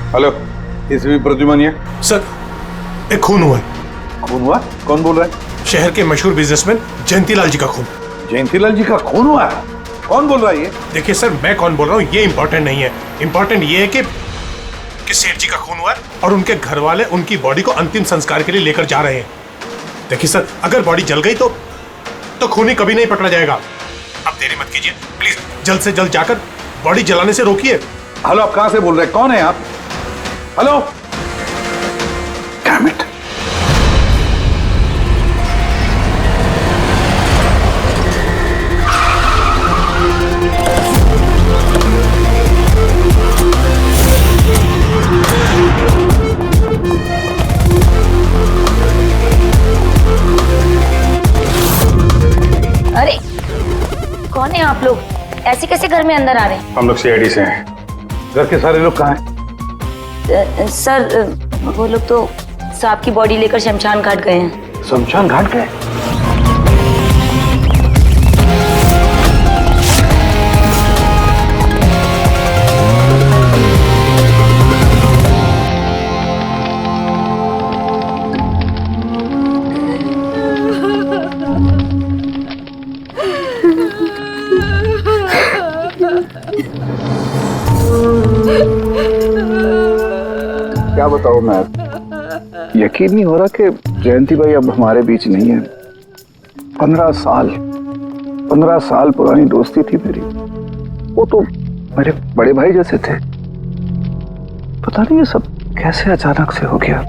Hello, इसवी Pradyuman sir, एक खून हुआ है। खून हुआ? कौन बोल रहा है? शहर के मशहूर बिजनेसमैन जयंतीलाल जी का खून। जयंतीलाल जी का खून हुआ है? कौन बोल रहा है ये? देखिए सर, मैं कौन बोल रहा हूँ ये इंपॉर्टेंट नहीं है। इंपॉर्टेंट ये है कि सेठ जी का खून हुआ है और उनके घर वाले उनकी बॉडी को अंतिम संस्कार के लिए लेकर जा रहे हैं। देखिए सर, अगर बॉडी जल गई तो खूनी कभी नहीं पकड़ा जाएगा। अब देरी मत कीजिए प्लीज, जल्द से जल्द जाकर बॉडी जलाने से रोकिए। हेलो, आप कहां से बोल रहे हैं? कौन है आप? Hello, damn it. अरे कौन है आप लोग? ऐसे कैसे घर में अंदर आ रहे हैं? हम लोग सीआईडी से हैं। घर के सारे लोग कहाँ हैं? सर वो लोग तो साहब की बॉडी लेकर शमशान घाट गए हैं। शमशान घाट गए? क्या बताऊं मैं, यकीन नहीं हो रहा कि जयंती भाई अब हमारे बीच नहीं है। 15 साल पुरानी दोस्ती थी मेरी। वो तो मेरे बड़े भाई जैसे थे। पता नहीं ये सब कैसे अचानक से हो गया।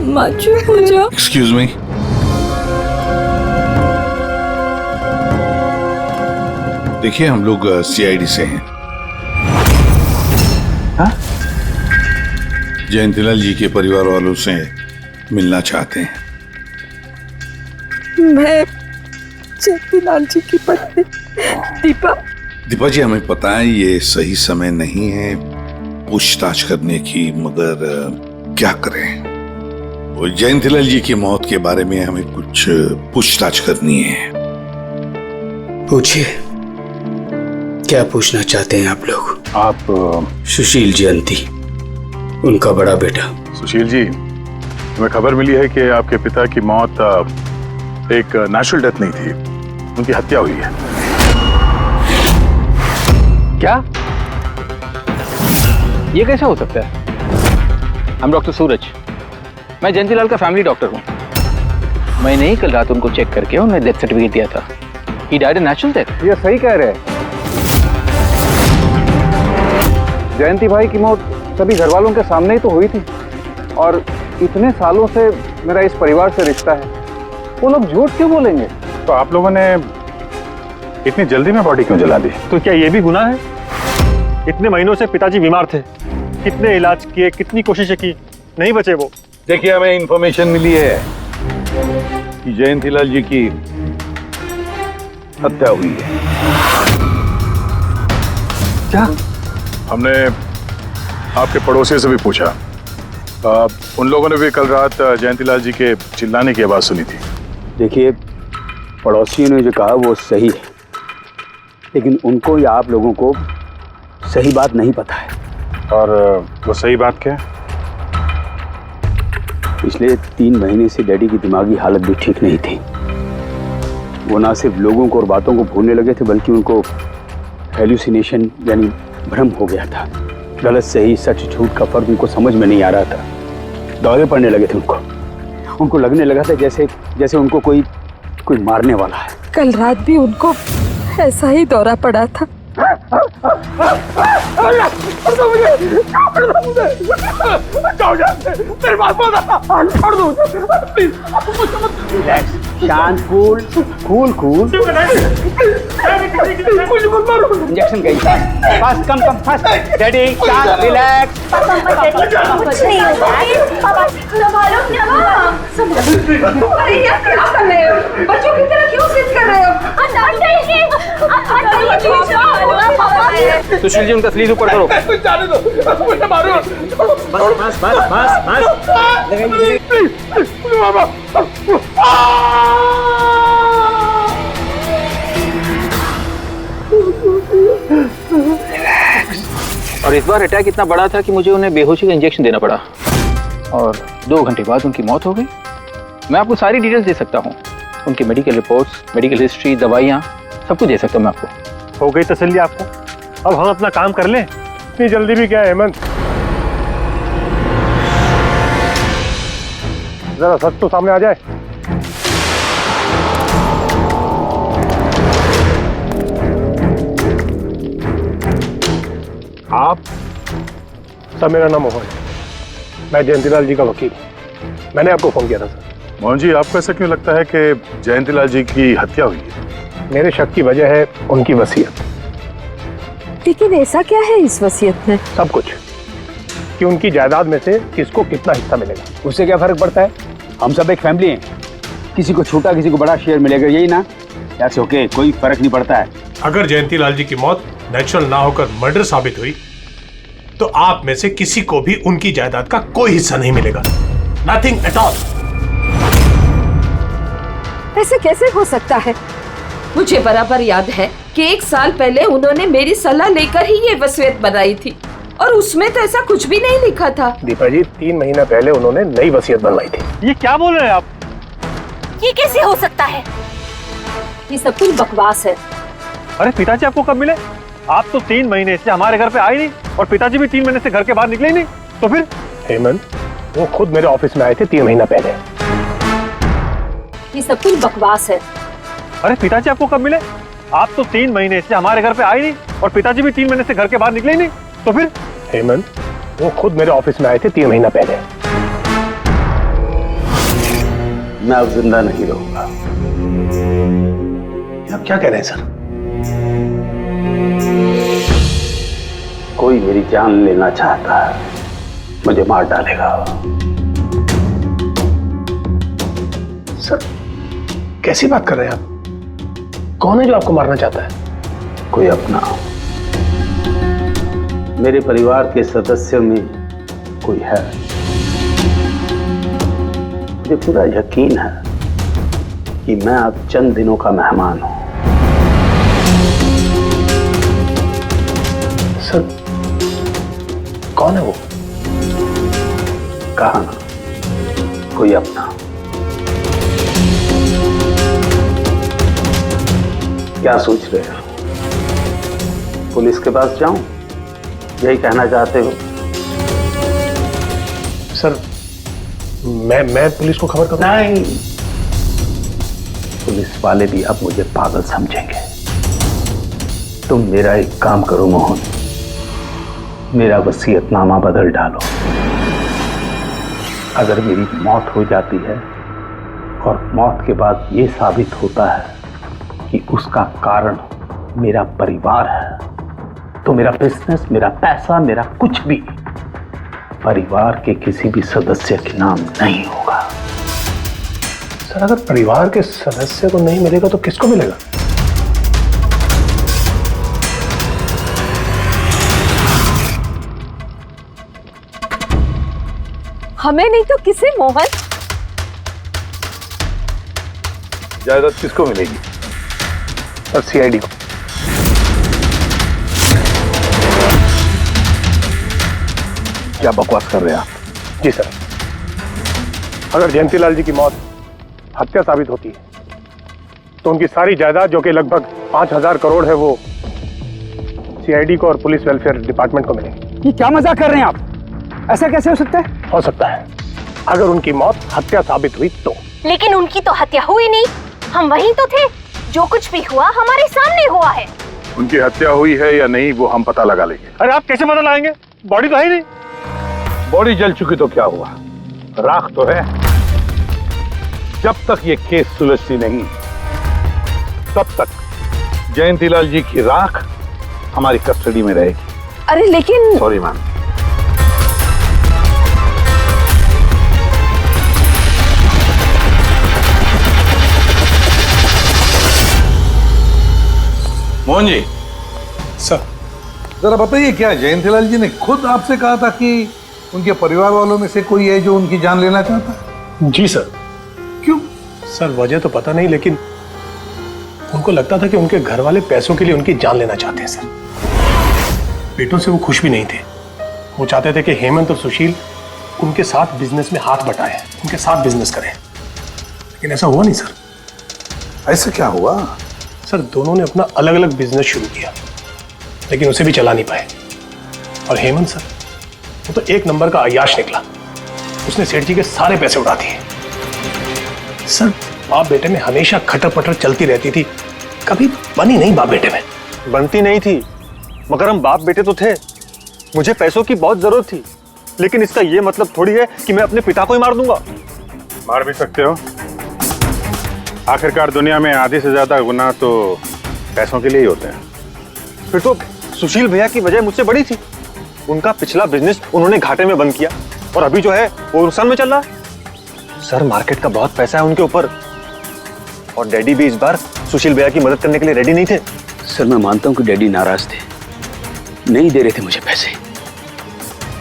माँ चुप हो जाओ। Excuse me. देखिए, हम लोग सीआईडी से हैं। हाँ? जयंतीलाल जी के परिवार वालों से मिलना चाहते हैं। मैं जयंतीलाल जी की पत्नी दीपा। दीपा जी, हमें पता है ये सही समय नहीं है पूछताछ करने की, मगर क्या करें? वो जयंतीलाल जी की मौत के बारे में हमें कुछ पूछताछ करनी है। पूछिए, क्या पूछना चाहते हैं आप लोग? आप सुशील जयंती, उनका बड़ा बेटा। सुशील जी, हमें खबर मिली है कि आपके पिता की मौत एक नेचुरल डेथ नहीं थी, उनकी हत्या हुई है। क्या? ये कैसे हो सकता है? I'm डॉक्टर सूरज, मैं जयंतीलाल का फैमिली डॉक्टर हूँ। मैंने ही कल रात उनको चेक करके उन्हें डेथ सर्टिफिकेट दिया था। He died a natural death। ये सही कह रहे हैं। जयंती भाई की मौत सभी घर वालों के सामने ही तो हुई थी, और इतने सालों से मेरा इस परिवार से रिश्ता है, वो लोग झूठ क्यों बोलेंगे? तो आप लोगों ने इतनी जल्दी में बॉडी क्यों जला दी? तो क्या ये भी गुनाह है? इतने महीनों से पिताजी बीमार थे, कितने इलाज किए, कितनी कोशिशें की, नहीं बचे वो। देखिए, हमें इंफॉर्मेशन मिली है कि जयंतीलाल जी की हत्या हुई है। क्या? हमने आपके पड़ोसियों से भी पूछा। उन लोगों ने भी कल रात जयंतीलाल जी के चिल्लाने की आवाज सुनी थी। देखिए, पड़ोसियों ने जो कहा वो सही है, लेकिन उनको या आप लोगों को सही बात नहीं पता है। और वो सही बात क्या है? पिछले 3 महीने से डैडी की दिमागी हालत भी ठीक नहीं थी। वो ना सिर्फ लोगों को और बातों को भूलने लगे थे, बल्कि उनको हेल्यूसिनेशन यानी भ्रम हो गया था। गलत सही, सच झूठ का फर्क उनको समझ में नहीं आ रहा था। दौरे पड़ने लगे थे उनको लगने लगा था जैसे उनको कोई मारने वाला है। कल रात भी उनको ऐसा ही दौरा पड़ा था। रिलैक्स, शांत, कूल कूल कूल। इंजेक्शन कहीं फास्ट, कम कम फास्ट। डैडी शांत, रिलैक्स। कुछ नहीं होगा। पापा संभालो अरे यार क्या कर रहे हो? बच्चों की तरह क्यों जिद कर रहे हो? सुशील जी, उनका स्लीव ऊपर करो। बस बस बस बस बस। और इस बार अटैक इतना बड़ा था कि मुझे उन्हें बेहोशी का इंजेक्शन देना पड़ा और 2 घंटे बाद उनकी मौत हो गई। मैं आपको सारी डिटेल्स दे सकता हूँ, उनकी मेडिकल रिपोर्ट्स, मेडिकल हिस्ट्री, दवाइयाँ, सब कुछ दे सकता हूँ मैं आपको। हो गई तसल्ली आपको? अब हम अपना काम कर लें। इतनी जल्दी भी क्या है हेमंत? जरा सच तो सामने आ जाए। आप सर, मेरा नाम मोहन है, मैं जयंतीलाल जी का वकील। मैंने आपको फोन किया था सर। मोहन जी, आपको ऐसा क्यों लगता है कि जयंतीलाल जी की हत्या हुई है? मेरे शक की वजह है उनकी वसीयत। लेकिन ऐसा क्या है इस वसीयत में? सब कुछ, कि उनकी जायदाद में से किसको कितना हिस्सा मिलेगा। उससे क्या फर्क पड़ता है? हम सब एक फैमिली हैं, किसी को छोटा किसी को बड़ा शेयर मिलेगा, यही ना? दैट्स ओके, कोई फर्क नहीं पड़ता है। अगर जयंतीलाल जी की मौत नेचुरल ना होकर मर्डर साबित हुई तो आप में से किसी को भी उनकी जायदाद का कोई हिस्सा नहीं मिलेगा। Nothing at all. ऐसे कैसे हो सकता है? मुझे बराबर याद है कि 1 साल पहले उन्होंने मेरी सलाह लेकर ही ये वसीयत बनाई थी और उसमें तो ऐसा कुछ भी नहीं लिखा था। दीपा जी, 3 महीना पहले उन्होंने नई वसीयत बनवाई थी। ये क्या बोल रहे हैं आप? ये कैसे हो सकता है? ये सब कुछ बकवास है। अरे पिताजी आपको कब मिले? आप तो 3 महीने से हमारे घर पे आए नहीं और पिताजी भी 3 महीने से घर के बाहर निकले ही नहीं। तो फिर? हेमंत, वो खुद मेरे ऑफिस में आए थे 3 महीना पहले। ये सब कुछ बकवास है। अरे पिताजी आपको कब मिले? आप तो 3 महीने से हमारे घर पे आए नहीं और पिताजी भी 3 महीने से घर के बाहर निकले ही नहीं। तो फिर? हेमंत, वो खुद मेरे ऑफिस में आए थे 3 महीना पहले। मैं अब जिंदा नहीं रहूंगा। आप क्या कह रहे हैं सर? कोई मेरी जान लेना चाहता है, मुझे मार डालेगा। सर, कैसी बात कर रहे हैं आप? कौन है जो आपको मारना चाहता है? कोई अपना, मेरे परिवार के सदस्यों में कोई है। मुझे पूरा यकीन है कि मैं अब चंद दिनों का मेहमान हूं। सर, कौन है वो? कहा ना, कोई अपना। क्या सोच रहे हो? पुलिस के पास जाऊं? यही कहना चाहते हो? सर, मैं पुलिस को खबर करूं? नहीं, पुलिस वाले भी अब मुझे पागल समझेंगे। तुम मेरा एक काम करो मोहन, मेरा वसीयतनामा बदल डालो। अगर मेरी मौत हो जाती है और मौत के बाद ये साबित होता है कि उसका कारण मेरा परिवार है, तो मेरा बिजनेस, मेरा पैसा, मेरा कुछ भी परिवार के किसी भी सदस्य के नाम नहीं होगा। सर, अगर परिवार के सदस्य को नहीं मिलेगा तो किसको मिलेगा? हमें नहीं तो किसे? मोहन, जायदाद किसको मिलेगी? सर, सीआईडी को। क्या बकवास कर रहे हैं आप? जी सर, अगर जयंतीलाल जी की मौत हत्या साबित होती है तो उनकी सारी जायदाद, जो कि लगभग 5000 करोड़ है, वो सीआईडी को और पुलिस वेलफेयर डिपार्टमेंट को मिलेगी। ये क्या मजाक कर रहे हैं आप? ऐसा कैसे हो सकता है? हो सकता है, अगर उनकी मौत हत्या साबित हुई तो। लेकिन उनकी तो हत्या हुई नहीं, हम वहीं तो थे। जो कुछ भी हुआ हमारे सामने हुआ है। उनकी हत्या हुई है या नहीं वो हम पता लगा लेंगे। अरे आप कैसे पता लगाएंगे? बॉडी तो है ही नहीं। बॉडी जल चुकी तो क्या हुआ, राख तो है। जब तक ये केस सुलझती नहीं तब तक जयंतीलाल जी की राख हमारी कस्टडी में रहेगी। अरे लेकिन sorry ma'am. Mohan ji, sir जरा बताइए, क्या जयंतीलाल जी ने खुद आपसे कहा था कि उनके परिवार वालों में से कोई है जो उनकी जान लेना चाहता है? जी सर। क्यों? सर वजह तो पता नहीं, लेकिन उनको लगता था कि उनके घर वाले पैसों के लिए उनकी जान लेना चाहते हैं सर। बेटों से वो खुश भी नहीं थे। वो चाहते थे कि हेमंत और सुशील उनके साथ बिजनेस में हाथ बटाएं, उनके साथ बिजनेस करें, लेकिन ऐसा हुआ नहीं सर। ऐसा क्या हुआ? सर दोनों ने अपना अलग अलग बिजनेस शुरू किया, लेकिन उसे भी चला नहीं पाए। और हेमंत सर, वो तो एक नंबर का अय्याश निकला। उसने सेठ जी के सारे पैसे उड़ा दिए। सर बाप बेटे में हमेशा खटर पटर चलती रहती थी, कभी बनी नहीं बाप बेटे में। बनती नहीं थी, मगर हम बाप बेटे तो थे। मुझे पैसों की बहुत जरूरत थी, लेकिन इसका ये मतलब थोड़ी है कि मैं अपने पिता को ही मार दूंगा। मार भी सकते हो। आखिरकार दुनिया में आधे से ज्यादा गुनाह तो पैसों के लिए ही होते हैं। फिर तो सुशील भैया की वजह मुझसे बड़ी थी। उनका पिछला बिजनेस उन्होंने घाटे में बंद किया और अभी जो है वो नुकसान में चल रहा है। सर मार्केट का बहुत पैसा है उनके ऊपर, और डैडी भी इस बार सुशील भैया की मदद करने के लिए रेडी नहीं थे। सर मैं मानता हूं कि डैडी नाराज थे, नहीं दे रहे थे मुझे पैसे,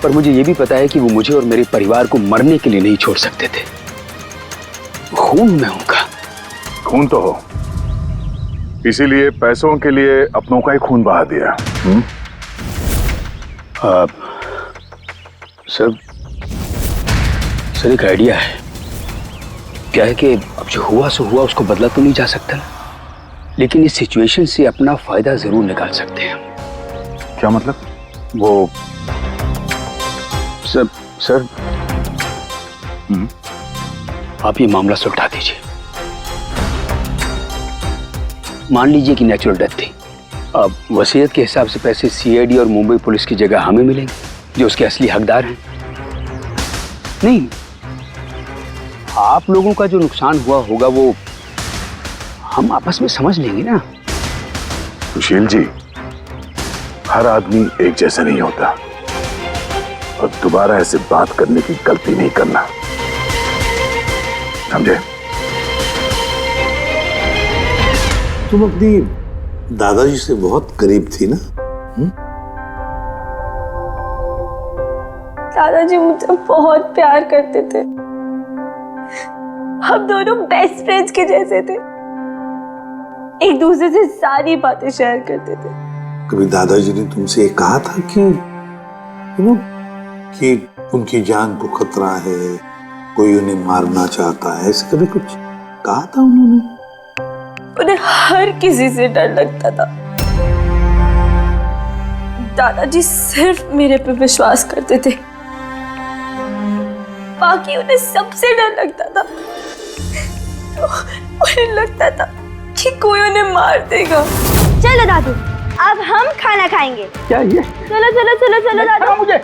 पर मुझे यह भी पता है कि वो मुझे और मेरे परिवार को मरने के लिए नहीं छोड़ सकते थे। खून में उनका खून तो हो, इसीलिए पैसों के लिए अपनों का ही खून बहा दिया। सर एक आइडिया है। क्या है कि अब जो हुआ सो हुआ, उसको बदला तो नहीं जा सकता ना, लेकिन इस सिचुएशन से अपना फायदा जरूर निकाल सकते हैं। क्या मतलब? वो सर आप ये मामला सुलझा दीजिए। मान लीजिए कि नेचुरल डेथ थी, अब वसीयत के हिसाब से पैसे सीआईडी और मुंबई पुलिस की जगह हमें मिलेंगे, जो उसके असली हकदार हैं। नहीं, आप लोगों का जो नुकसान हुआ होगा वो हम आपस में समझ लेंगे ना। सुशील जी, हर आदमी एक जैसा नहीं होता, और दोबारा ऐसे बात करने की गलती नहीं करना, समझे? तुम अपनी दादाजी से बहुत करीब थी ना? दादाजी मुझे बहुत प्यार करते थे। हम दोनों बेस्ट फ्रेंड्स के जैसे थे, एक दूसरे से सारी बातें शेयर करते थे। कभी दादाजी ने तुमसे ये कहा था कि उनकी जान को खतरा है, कोई उन्हें मारना चाहता है, ऐसे कभी कुछ कहा था उन्होंने? उन्हें हर किसी से डर लगता था। दादाजी सिर्फ मेरे पे विश्वास करते थे, बाकी उन्हें सबसे डर लगता था। तो उन्हें लगता था कि कोई उन्हें मार देगा। चलो दादू, अब हम खाना खाएंगे। क्या ये? चलो चलो चलो चलो दादू। मुझे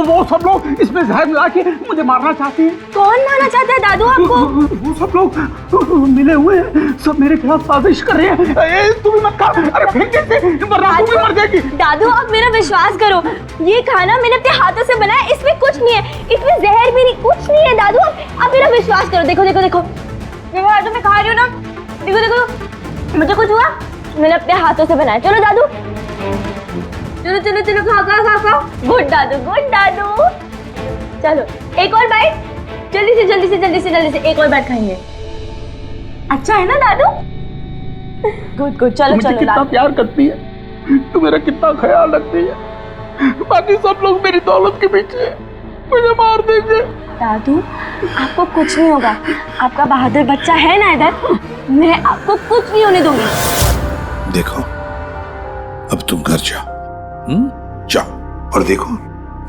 वो सब लोग इसमें जहर मिला के मुझे मारना चाहते हैं। कौन मारना चाहता है दादू आपको? वो सब लोग मिले हुए हैं, सब मेरे खिलाफ साजिश कर रहे हैं। तुम मत खा, अरे फेंक देते, वरना तू भी मर जाएगी। दादू आप मेरा विश्वास करो, ये खाना मैंने अपने हाथों से बनाया, इसमें कुछ नहीं है, इसमें जहर भी नहीं, कुछ नहीं है। दादू आप मेरा विश्वास करो। देखो देखो देखो, मेरे हाथों में खा रही हूँ ना, देखो देखो, मुझे कुछ हुआ, मैंने अपने हाथों से बनाया। चलो दादू, चलो चलो चलो, खाओ खाओ खाओ खाओ। गुड दादू, गुड दादू। चलो एक और बाइट, जल्दी से जल्दी से जल्दी से जल्दी से एक और बाइट खाएंगे। अच्छा है ना दादू? गुड गुड, चलो चलो। कितना प्यार करती है, तू मेरा कितना ख्याल रखती है, बाकी सब लोग मेरी दौलत के पीछे मुझे मार देंगे। दादू आपको कुछ नहीं होगा, आपका बहादुर बच्चा है ना इधर, मैं आपको कुछ नहीं होने दूंगी। देखो, अब तुम घर जाओ, जाओ, और देखो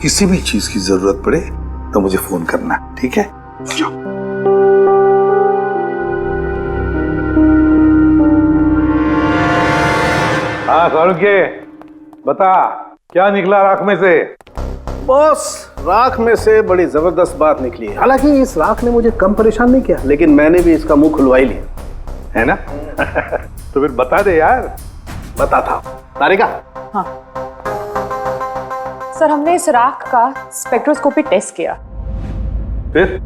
किसी भी चीज की जरूरत पड़े तो मुझे फोन करना, ठीक है? जाओ। हाँ सौरभ के, बता क्या निकला राख में से? बॉस, राख में से बड़ी जबरदस्त बात निकली है। हालांकि इस राख ने मुझे कम परेशान नहीं किया, लेकिन मैंने भी इसका मुंह खुलवा ही लिया, है ना? तो फिर बता दे यार। बताता हूं। तारिका। हाँ सर, हमने इस राख का स्पेक्ट्रोस्कोपी टेस्ट किया। फिर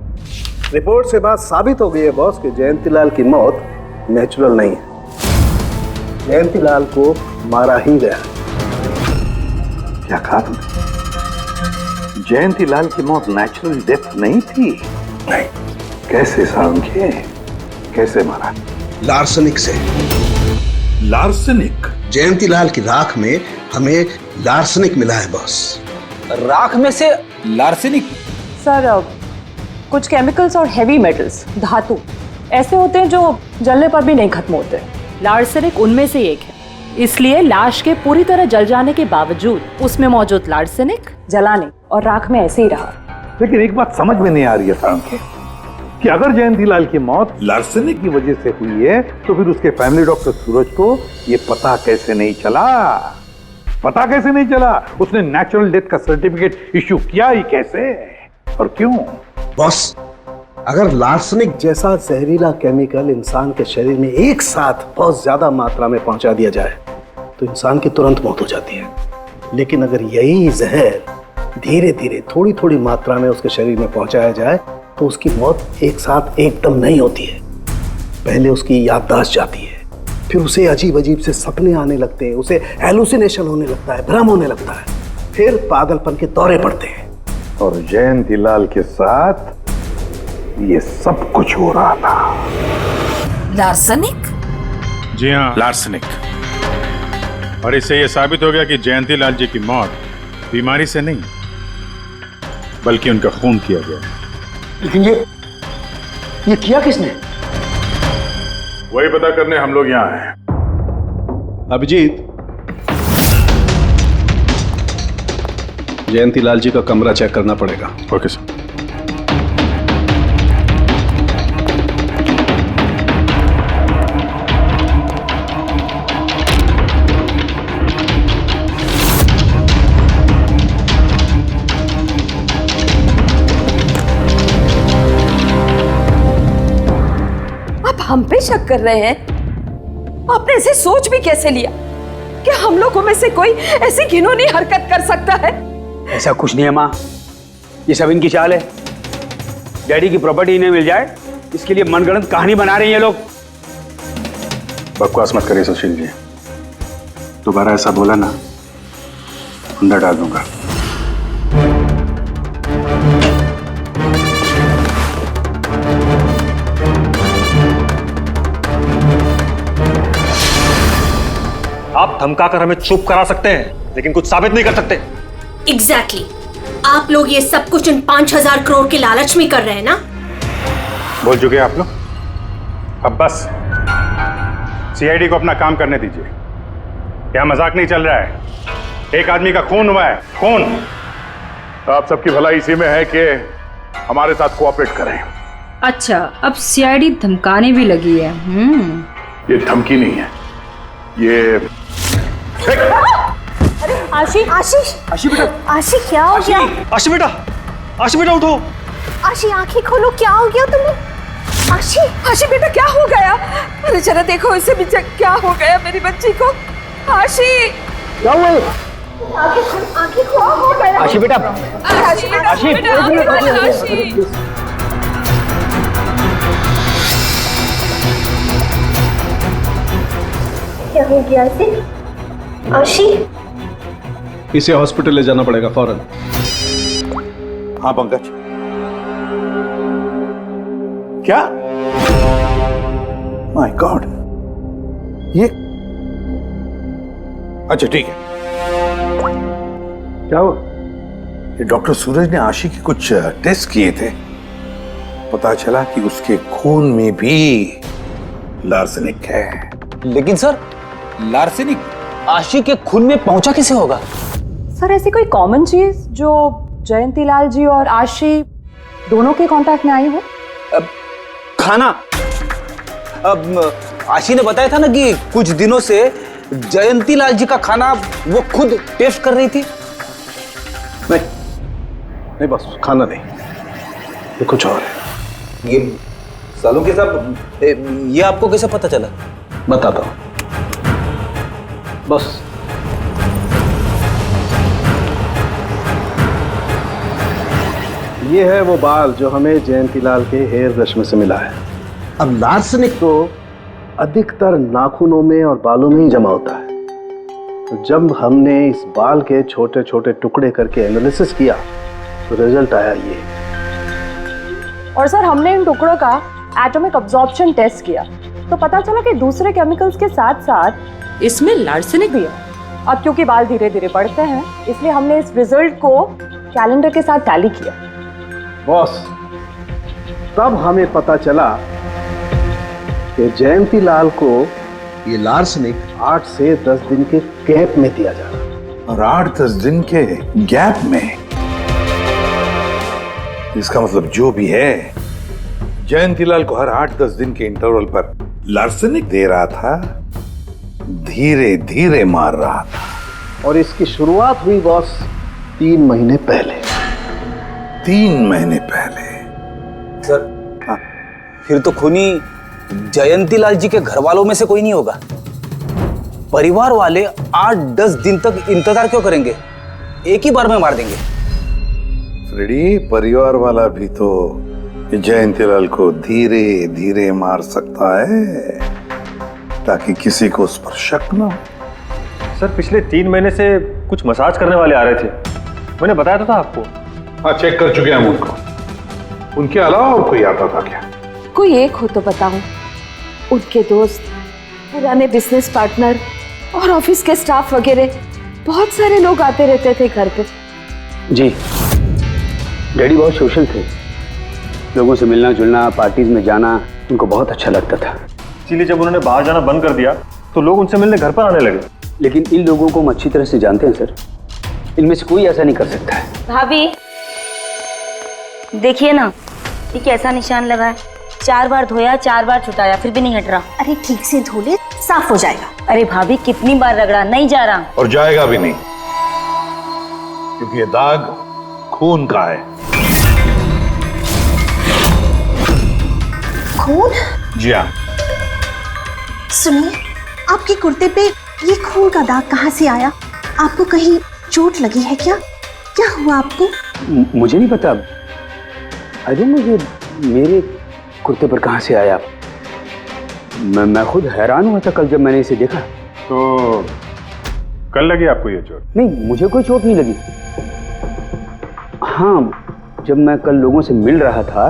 रिपोर्ट से बात साबित हो गई है बॉस कि जयंतीलाल की मौत नेचुरल नहीं है। जयंतीलाल को मारा ही गया। क्या कहा तुमने? जयंतीलाल की मौत नेचुरल डेथ नहीं थी? नहीं। कैसे सामझे? कैसे मारा? लार्सनिक से। लार्सनिक? जयंतीलाल की राख में हमें लार्सनिक मिला है बॉस। राख में से लार्सेनिक? सर कुछ केमिकल्स और हेवी मेटल्स, धातु ऐसे होते हैं जो जलने पर भी नहीं खत्म होते। लार्सेनिक उनमें से एक है, इसलिए लाश के पूरी तरह जल जाने के बावजूद उसमें मौजूद लार्सेनिक जलाने और राख में ऐसे ही रहा। लेकिन एक बात समझ में नहीं आ रही है सामने कि अगर जयंतीलाल की मौत लार्सेनिक की वजह से हुई है तो फिर उसके फैमिली डॉक्टर सूरज को ये पता कैसे नहीं चला? पता कैसे नहीं चला? उसने नेचुरल डेथ का सर्टिफिकेट इश्यू किया ही कैसे और क्यों? बॉस, अगर लार्सनिक जैसा जहरीला केमिकल इंसान के शरीर में एक साथ बहुत ज्यादा मात्रा में पहुंचा दिया जाए तो इंसान की तुरंत मौत हो जाती है। लेकिन अगर यही जहर धीरे धीरे थोड़ी थोड़ी मात्रा में उसके शरीर में पहुंचाया जाए तो उसकी मौत एक साथ एकदम नहीं होती है। पहले उसकी याददाश्त जाती है, फिर उसे अजीब अजीब से सपने आने लगते हैं, उसे हेलुसिनेशन होने लगता है, भ्रम होने लगता है, फिर पागलपन के दौरे पड़ते हैं। और जयंतीलाल के साथ ये सब कुछ हो रहा था। लार्सनिक? जी हाँ, लार्सनिक। और इससे ये साबित हो गया कि जयंतीलाल जी की मौत बीमारी से नहीं बल्कि उनका खून किया गया। लेकिन ये किया किसने? वही पता करने हम लोग यहाँ हैं। अभिजीत, जयंतीलाल जी का कमरा चेक करना पड़ेगा। Okay sir. हम पे शक कर रहे हैं? आपने ऐसे सोच भी कैसे लिया कि हम लोगों में से कोई ऐसी घिनौनी हरकत कर सकता है? ऐसा कुछ नहीं है माँ, ये सब इनकी चाल है। डैडी की प्रॉपर्टी इन्हें मिल जाए इसके लिए मनगढ़ंत कहानी बना रहे हैं ये लोग। बकवास मत करिए सुशील जी, दोबारा ऐसा बोला ना अंदर डाल दूंगा। आप धमकाकर हमें चुप करा सकते हैं लेकिन कुछ साबित नहीं कर सकते। एग्जैक्टली। आप लोग ये सब कुछ इन 5,000 करोड़ के लालच में कर रहे हैं ना? बोल चुके आप लोग, अब बस सीआईडी को अपना काम करने दीजिए। क्या मजाक नहीं चल रहा है? एक आदमी का खून हुआ है, खून। तो आप सबकी भलाई इसी में है कि हमारे साथ कोऑपरेट करें। अच्छा, अब सीआईडी धमकाने भी लगी है। ये धमकी नहीं है, ये आशी, आशीष, आशी बेटा, आशी क्या हो गया? आशी बेटा, आशी बेटा उठो। आशी आंखें खोलो, क्या हो गया तुम्हें? आशी, आशी बेटा क्या हो गया? अरे जरा देखो इसे भी, क्या हो गया मेरी बच्ची को? आशी क्या हुआ? आंखें खोलो, हो गया? आशी बेटा, आशी बेटा, आशी बेटा, आशी। क्या हो गया आशी? आशी, इसे हॉस्पिटल ले जाना पड़ेगा फौरन। हाँ पंकज, क्या? माय गॉड, ये अच्छा ठीक है। क्या हुआ? ये डॉक्टर सूरज ने आशी के कुछ टेस्ट किए थे, पता चला कि उसके खून में भी लार्सेनिक है। लेकिन सर, लार्सेनिक आशी के खून में पहुंचा कैसे होगा? सर, ऐसी कोई कॉमन चीज जो जयंतीलाल जी और आशी दोनों के कांटेक्ट में आई हो? खाना। अब आशी ने बताया था ना कि कुछ दिनों से जयंतीलाल जी का खाना वो खुद टेस्ट कर रही थी। नहीं बस खाना नहीं, ये कुछ और है। ये सालुंखे साहब, ये आपको कैसे पता चला? बताता हूँ, बस ये है वो बाल जो हमें जयंतीलाल के हेयर ब्रश में से मिला है। अब लार्सनिक तो अधिकतर नाखूनों में और बालों में ही जमा होता है। तो जब हमने इस बाल के छोटे छोटे टुकड़े करके एनालिसिस किया तो रिजल्ट आया ये। और सर हमने इन टुकड़ों का एटॉमिक अब्जॉर्प्शन टेस्ट किया तो पता चला कि दूसरे केमिकल्स के साथ साथ इसमें लार्सेनिक भी है। अब क्योंकि बाल धीरे धीरे बढ़ते हैं इसलिए हमने इस रिजल्ट को कैलेंडर के साथ टैली किया। बॉस, तब हमें पता चला कि जयंतीलाल को ये लार्सनिक 8 से 10 दिन के गैप में दिया जा रहा है। और 8-10 दिन के गैप में? इसका मतलब जो भी है, जयंतीलाल को हर 8-10 दिन के इंटरवल पर लार्सेनिक दे रहा था, धीरे धीरे मार रहा था। और इसकी शुरुआत हुई बॉस 3 महीने पहले। 3 महीने पहले? सर, हाँ, फिर तो खूनी जयंतीलाल जी के घर वालों में से कोई नहीं होगा। परिवार वाले 8-10 दिन तक इंतजार क्यों करेंगे? एक ही बार में मार देंगे। फ्रेडी, परिवार वाला भी तो जयंतीलाल को धीरे धीरे मार सकता है ताकि किसी को उस पर शक ना हो। सर, पिछले 3 महीने से कुछ मसाज करने वाले आ रहे थे, मैंने बताया तो था आपको। हाँ, चेक कर चुके हैं हम उनको। उनके अलावा और कोई आता था क्या? कोई एक हो तो बताऊं। उनके दोस्त, पुराने बिजनेस पार्टनर और ऑफिस के स्टाफ वगैरह बहुत सारे लोग आते रहते थे घर पे। जी, डैडी बहुत सोशल थे। लोगों से मिलना जुलना, पार्टीज में जाना उनको बहुत अच्छा लगता था। इसीलिए जब उन्होंने बाहर जाना बंद कर दिया तो लोग उनसे मिलने घर पर आने लगे। लेकिन इन लोगों को हम अच्छी तरह से जानते हैं सर, इनमें से कोई ऐसा नहीं कर सकता है। भाभी देखिए ना, ये कैसा निशान लगा है। 4 बार धोया, 4 बार छुटाया, फिर भी नहीं हट रहा। अरे ठीक से धो ले, साफ हो जाएगा। अरे भाभी कितनी बार रगड़ा, नहीं जा रहा। और जाएगा भी नहीं, क्योंकि ये दाग खून का है। खून? जी हाँ। सुनिए, आपके कुर्ते पे ये खून का दाग कहाँ से आया? आपको कहीं चोट लगी है क्या? क्या हुआ आपको? मुझे नहीं पता। अरे मुझे मेरे कुर्ते पर कहाँ से आया? मैं खुद हैरान हुआ था कल जब मैंने इसे देखा। तो कल लगी आपको ये चोट? नहीं, मुझे कोई चोट नहीं लगी। हाँ, जब मैं कल लोगों से मिल रहा था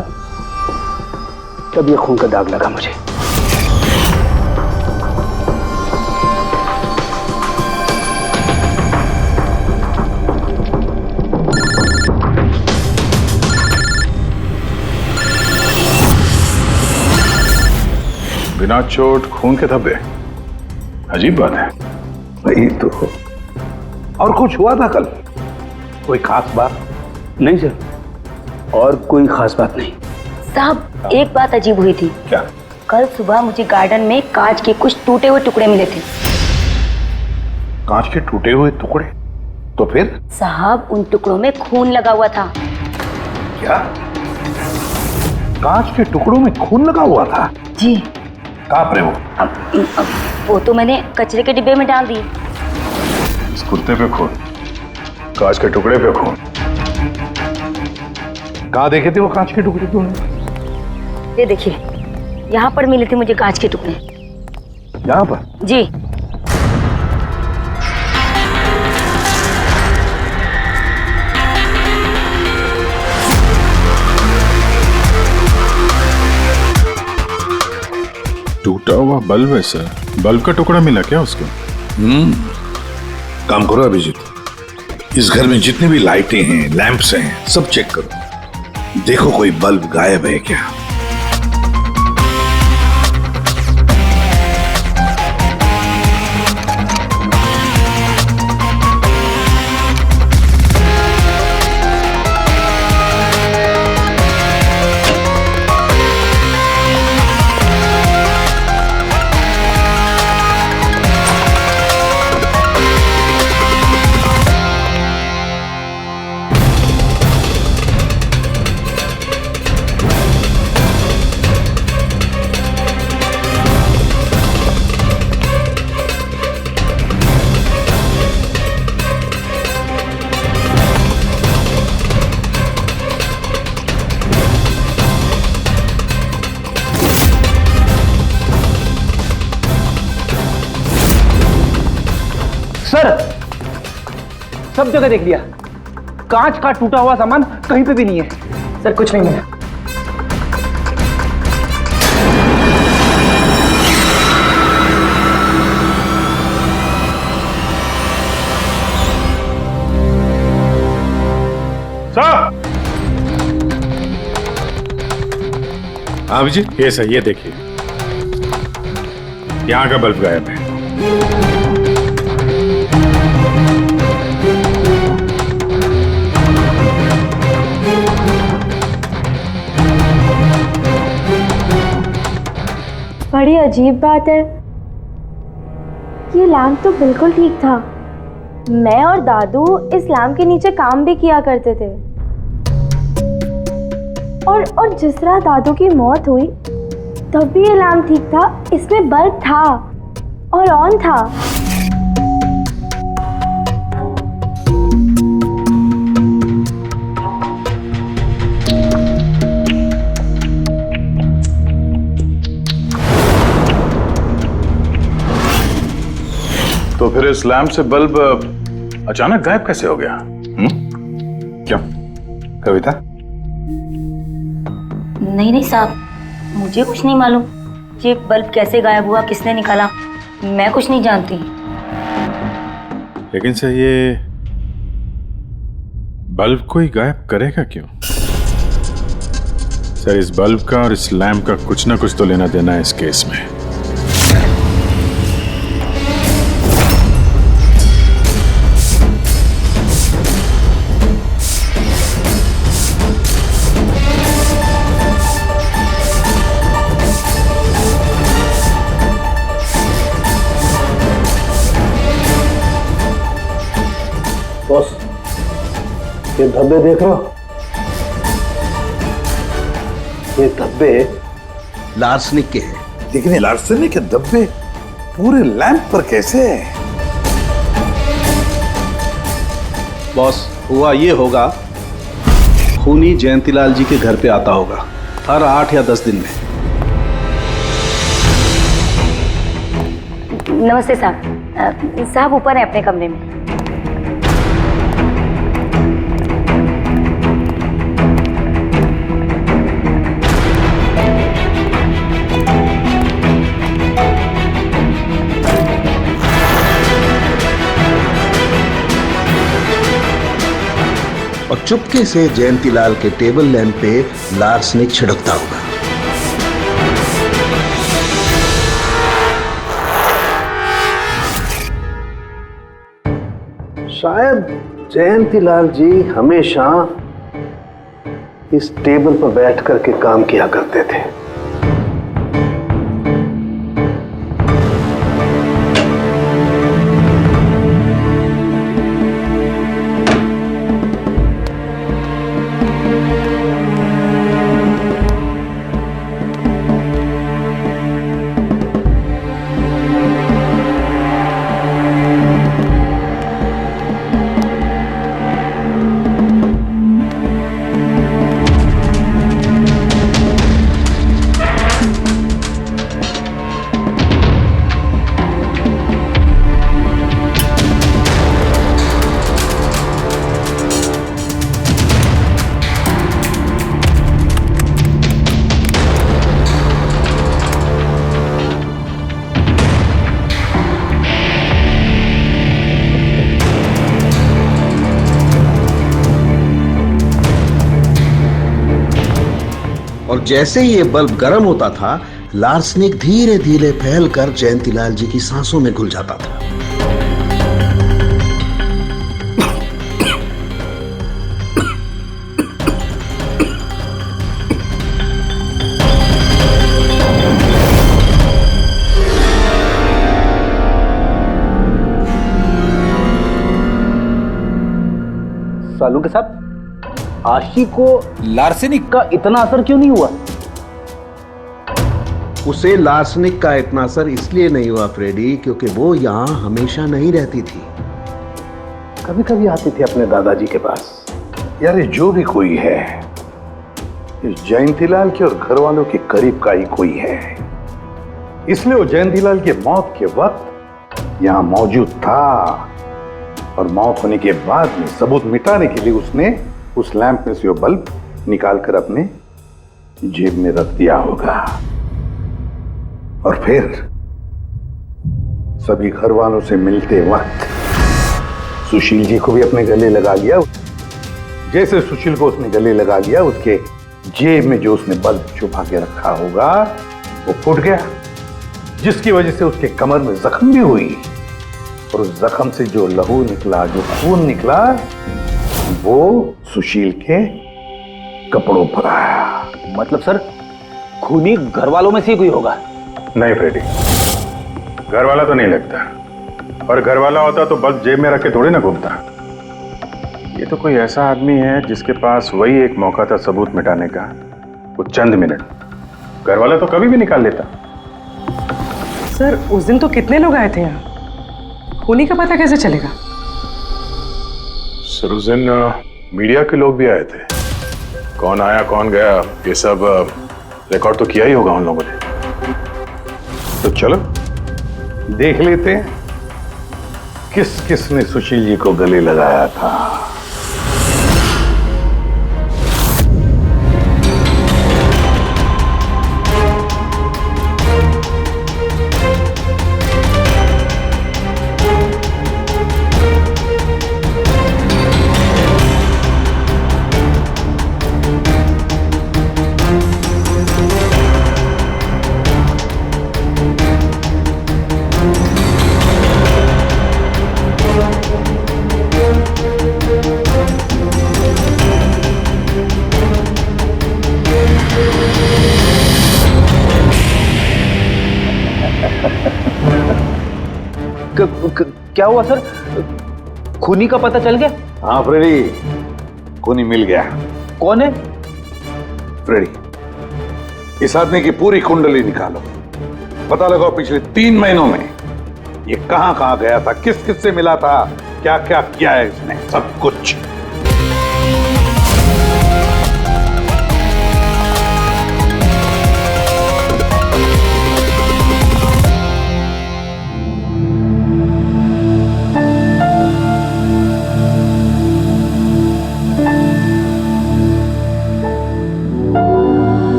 तब ये खून का दाग लगा मुझे। बिना चोट खून के धब्बे, अजीब बात है। वही तो। और कुछ हुआ था कल? कोई खास बात? नहीं सर, और कोई खास बात नहीं। साहब, एक बात अजीब हुई थी। क्या? कल सुबह मुझे गार्डन में कांच के कुछ टूटे हुए टुकड़े मिले थे। कांच के टूटे हुए टुकड़े? तो फिर? साहब, उन टुकड़ों में खून लगा हुआ था। क्या? कांच के टुकड़ों में खून लगा हुआ था? जी। कहाँ पर वो? अब वो तो मैंने कचरे के डिब्बे में डाल दिए। इस कुर्ते पे खून, कांच के टुकड़े पे खून। कहाँ देखे थे वो कांच के टुकड़े तुमने? ये देखिए, यहाँ पर मिले थे मुझे कांच के टुकड़े। यहाँ पर? जी। टूटा हुआ बल्ब है सर। बल्ब का टुकड़ा मिला क्या उसको? काम करो अभिजीत, इस घर में जितनी भी लाइटें हैं, लैंप्स हैं, सब चेक करो। देखो कोई बल्ब गायब है क्या? सब जगह देख लिया, कांच का टूटा हुआ सामान कहीं पे भी नहीं है। सर कुछ नहीं मिला। सर आप जी ये सही, ये देखिए यहाँ का बल्ब गायब है। बड़ी अजीब बात है, ये लैम्प तो बिल्कुल ठीक था। मैं और दादू इस लैम्प के नीचे काम भी किया करते थे, और जिस तरह दादू की मौत हुई तब भी ये लैम्प ठीक था, इसमें बल्ब था और ऑन था। तो फिर इस लैम्प से बल्ब अचानक गायब कैसे हो गया? क्यों कविता? नहीं साहब, मुझे कुछ नहीं मालूम ये बल्ब कैसे गायब हुआ, किसने निकाला, मैं कुछ नहीं जानती। लेकिन सर ये बल्ब कोई गायब करेगा क्यों? सर इस बल्ब का और इस लैम्प का कुछ ना कुछ तो लेना देना है इस केस में। बॉस, ये धब्बे देख रहे हो? ये धब्बे लार्सनिक के हैं। लेकिन ये लार्सनिक के धब्बे पूरे लैंप पर कैसे है? बॉस, हुआ ये होगा, खूनी जयंतीलाल जी के घर पे आता होगा हर 8 या 10 दिन में। नमस्ते साहब। साहब ऊपर है अपने कमरे में। और चुपके से जयंतीलाल के टेबल लैंप पे लार्सनिक छिड़कता होगा। शायद जयंतीलाल जी हमेशा इस टेबल पर बैठ करके काम किया करते थे। और जैसे ही ये बल्ब गर्म होता था, लार्सनिक धीरे धीरे फैलकर जयंतीलाल जी की सांसों में घुल जाता था। सालू के साथ आशी को लार्सेनिक का इतना असर क्यों नहीं हुआ? उसे लार्सनिक का इतना असर इसलिए नहीं हुआ फ्रेडी, क्योंकि वो यहां हमेशा नहीं रहती थी। कभी कभी आती थी अपने दादाजी के पास। यार ये जो भी कोई है, इस जयंतीलाल के और घर वालों के करीब का ही कोई है, इसलिए वो जयंतीलाल की मौत के वक्त यहां मौजूद था और मौत होने के बाद में सबूत मिटाने के लिए उसने उस लैंप में से वो बल्ब निकालकर अपने जेब में रख दिया होगा और फिर सभी घर वालों से मिलते वक्त सुशील जी को भी अपने गले लगा लिया। जैसे सुशील को उसने गले लगा लिया, उसके जेब में जो उसने बल्ब छुपा के रखा होगा वो फूट गया, जिसकी वजह से उसके कमर में जख्म भी हुई और उस जख्म से जो लहू निकला, जो खून निकला, वो सुशील के कपड़ों पर आया। मतलब सर खूनी घर वालों में से कोई होगा? नहीं फ्रेडी, घर वाला तो नहीं लगता, और घर वाला होता तो बल्ब जेब में रख के थोड़ी ना घूमता। ये तो कोई ऐसा आदमी है जिसके पास वही एक मौका था सबूत मिटाने का, वो चंद मिनट। घर वाला तो कभी भी निकाल लेता। सर उस दिन तो कितने लोग आए थे यहाँ, खूनी का पता कैसे चलेगा? सर उस दिन मीडिया के लोग भी आए थे, कौन आया कौन गया ये सब रिकॉर्ड तो किया ही होगा उन लोगों ने। तो चलो देख लेते हैं किस किस ने सुशील जी को गले लगाया था। क्या हुआ सर, खूनी का पता चल गया? हाँ फ्रेडी, खूनी मिल गया। कौन है? फ्रेडी, इस आदमी की पूरी कुंडली निकालो, पता लगाओ पिछले 3 महीनों में ये कहां कहां गया था, किस किस से मिला था, क्या क्या किया है इसने, सब कुछ।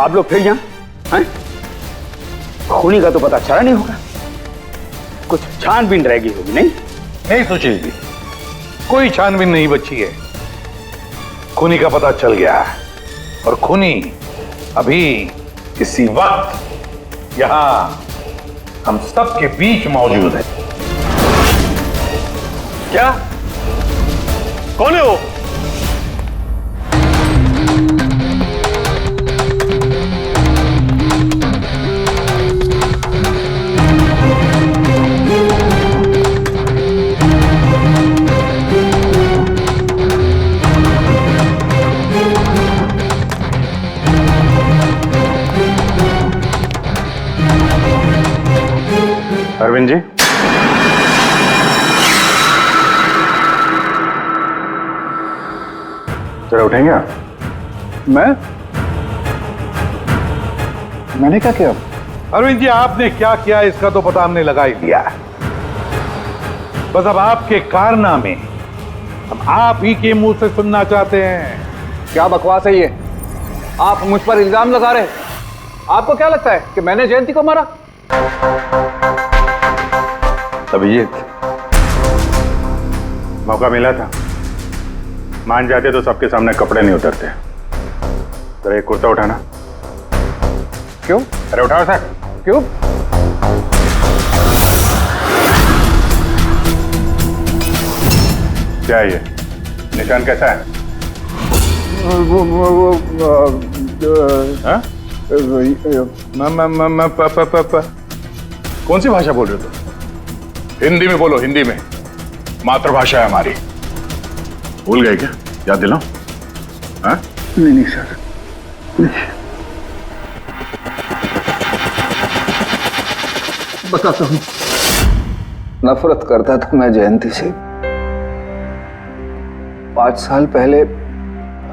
आप लोग फिर यहाँ हैं? खूनी का तो पता चला नहीं होगा, कुछ छानबीन रहेगी होगी। नहीं नहीं सुशील जी, कोई छानबीन नहीं बची है, खूनी का पता चल गया है और खूनी अभी इसी वक्त यहाँ हम सब के बीच मौजूद है। क्या? कौन है वो? अरविंद जी, जरा उठेंगे आप? मैंने क्या किया? अरविंद जी, आपने क्या किया इसका तो पता हमने लगा ही लिया है। बस अब आपके कारनामे हम आप ही के मुंह से सुनना चाहते हैं। क्या बकवास है ये? आप मुझ पर इल्जाम लगा रहे हैं। आपको क्या लगता है कि मैंने जयंती को मारा? अभिजीत, मौका मिला था, मान जाते तो सबके सामने कपड़े नहीं उतरते। जरा एक कुर्ता उठाना। क्यों? अरे उठाओ सर। क्यों? क्या है ये? निशान कैसा है? हाँ? कौन सी भाषा बोल रहे हो तुम? हिंदी में बोलो, हिंदी में, मातृभाषा है हमारी। भूल गए क्या? याद दिलाओ। हाँ? नहीं सर, बताता हूं। नफरत करता था मैं जयंती से, 5 साल पहले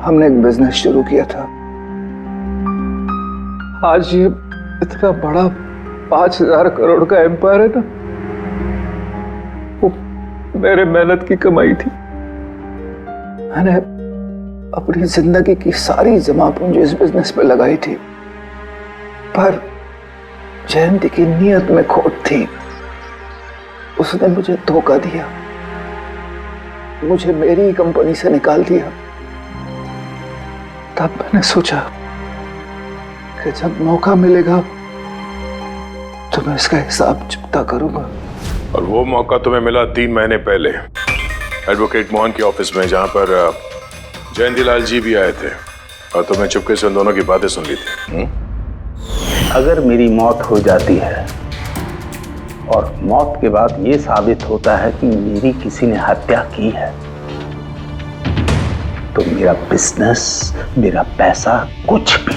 हमने एक बिजनेस शुरू किया था। आज ये इतना बड़ा 5,000 करोड़ का एम्पायर है ना, वो मेरे मेहनत की कमाई थी। मैंने अपनी जिंदगी की सारी जमा पूंजी इस बिजनेस पे लगाई थी, पर जयंती की नीयत में खोट थी। उसने मुझे धोखा दिया, मुझे मेरी कंपनी से निकाल दिया। तब मैंने सोचा कि जब मौका मिलेगा तो मैं इसका हिसाब चुकता करूंगा। और वो मौका तुम्हें मिला 3 महीने पहले एडवोकेट मोहन के ऑफिस में, जहां पर जयंतीलाल जी भी आए थे और तुमने चुपके से उन दोनों की बातें सुन ली थी। अगर मेरी मौत हो जाती है और मौत के बाद ये साबित होता है कि मेरी किसी ने हत्या की है, तो मेरा बिजनेस, मेरा पैसा, कुछ भी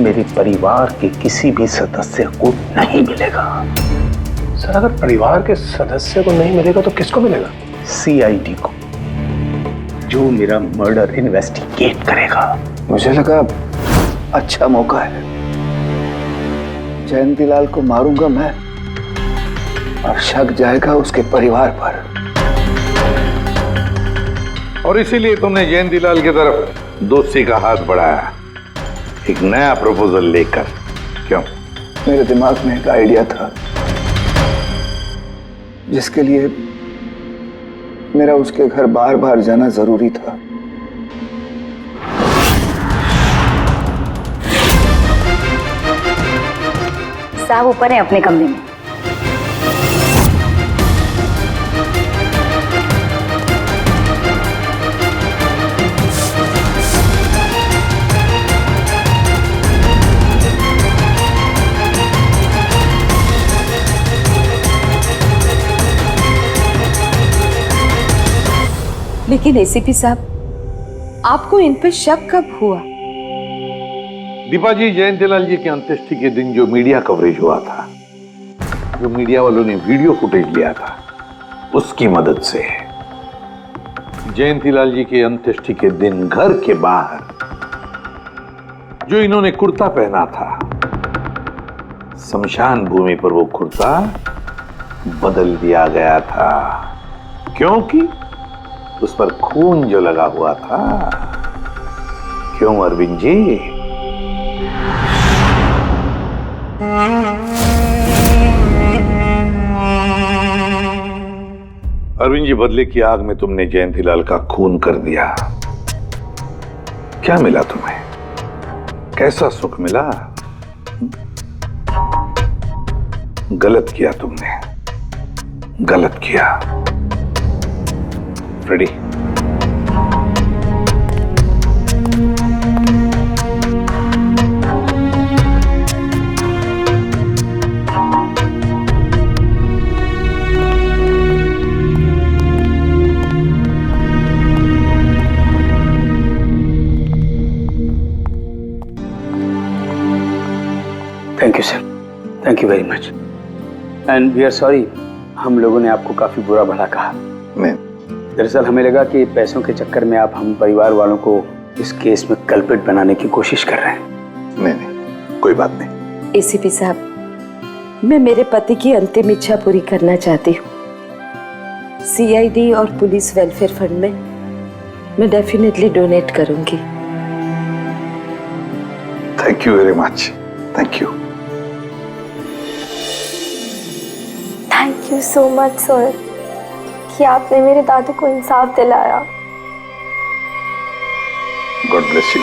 मेरे परिवार के किसी भी सदस्य को नहीं मिलेगा। सर, अगर परिवार के सदस्य को नहीं मिलेगा तो किसको मिलेगा? सीआईडी को, जो मेरा मर्डर इन्वेस्टिगेट करेगा। मुझे लगा अच्छा मौका है, जयंतीलाल को मारूंगा मैं और शक जाएगा उसके परिवार पर। और इसीलिए तुमने जयंतीलाल की तरफ दोस्ती का हाथ बढ़ाया, एक नया प्रपोजल लेकर। क्यों? मेरे दिमाग में एक आइडिया था जिसके लिए मेरा उसके घर बार बार जाना जरूरी था। साहब ऊपर है अपने कमरे में। लेकिन एसीपी साहब, आपको इन पे शक कब हुआ? दीपा जी, जयंतीलाल जी की अंत्येष्टि के दिन जो मीडिया कवरेज हुआ था, जो मीडिया वालों ने वीडियो फुटेज लिया था, उसकी मदद से जयंतीलाल जी के अंत्येष्टि के दिन घर के बाहर जो इन्होंने कुर्ता पहना था, शमशान भूमि पर वो कुर्ता बदल दिया गया था, क्योंकि उस पर खून जो लगा हुआ था। क्यों अरविंद जी? अरविंद जी, बदले की आग में तुमने जयंतीलाल का खून कर दिया। क्या मिला तुम्हें? कैसा सुख मिला? गलत किया तुमने, गलत किया। Ready? Thank you sir, thank you very much. And we are sorry, हम लोगों ने आपको काफी बुरा भला कहा। दरअसल हमें लगा कि पैसों के चक्कर में आप हम परिवार वालों को इस केस में कल्प्रिट बनाने की कोशिश कर रहे हैं। नहीं, कोई बात नहीं। एसीपी साहब, मैं मेरे पति की अंतिम इच्छा पूरी करना चाहती हूँ। सीआईडी और पुलिस वेलफेयर फंड में मैं डेफिनेटली डोनेट करूंगी। Thank you very much, thank you. Thank you so much sir कि आपने मेरे दादू को इंसाफ दिलाया। God bless you.